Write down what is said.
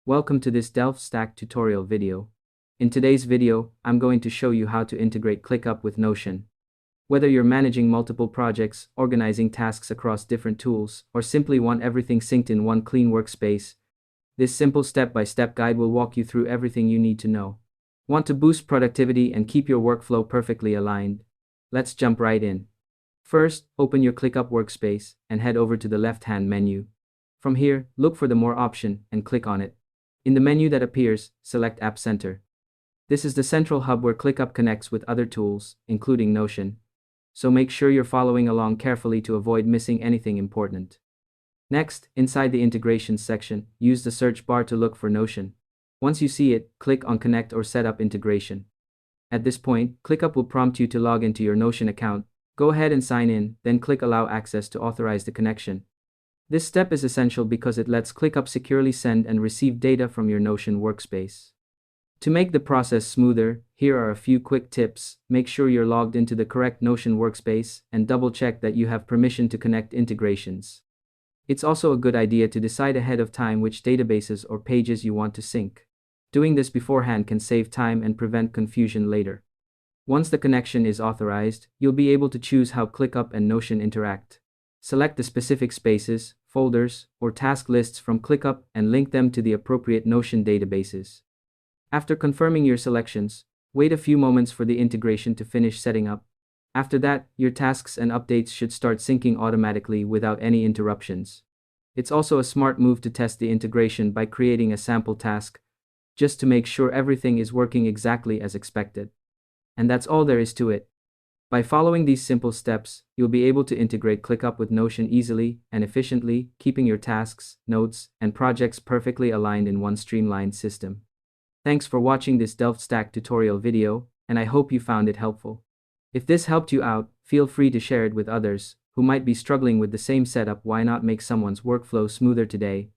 Welcome to this Delft Stack tutorial video. In today's video, I'm going to show you how to integrate ClickUp with Notion. Whether you're managing multiple projects, organizing tasks across different tools, or simply want everything synced in one clean workspace, this simple step-by-step guide will walk you through everything you need to know. Want to boost productivity and keep your workflow perfectly aligned? Let's jump right in. First, open your ClickUp workspace and head over to the left-hand menu. From here, look for the More option and click on it. In the menu that appears, select App Center. This is the central hub where ClickUp connects with other tools, including Notion. So make sure you're following along carefully to avoid missing anything important. Next, inside the Integrations section, use the search bar to look for Notion. Once you see it, click on Connect or Set up Integration. At this point, ClickUp will prompt you to log into your Notion account. Go ahead and sign in, then click Allow Access to authorize the connection. This step is essential because it lets ClickUp securely send and receive data from your Notion workspace. To make the process smoother, here are a few quick tips. Make sure you're logged into the correct Notion workspace and double-check that you have permission to connect integrations. It's also a good idea to decide ahead of time which databases or pages you want to sync. Doing this beforehand can save time and prevent confusion later. Once the connection is authorized, you'll be able to choose how ClickUp and Notion interact. Select the specific spaces, folders, or task lists from ClickUp and link them to the appropriate Notion databases. After confirming your selections, wait a few moments for the integration to finish setting up. After that, your tasks and updates should start syncing automatically without any interruptions. It's also a smart move to test the integration by creating a sample task, just to make sure everything is working exactly as expected. And that's all there is to it. By following these simple steps, you'll be able to integrate ClickUp with Notion easily and efficiently, keeping your tasks, notes, and projects perfectly aligned in one streamlined system. Thanks for watching this Delft Stack tutorial video, and I hope you found it helpful. If this helped you out, feel free to share it with others who might be struggling with the same setup. Why not make someone's workflow smoother today?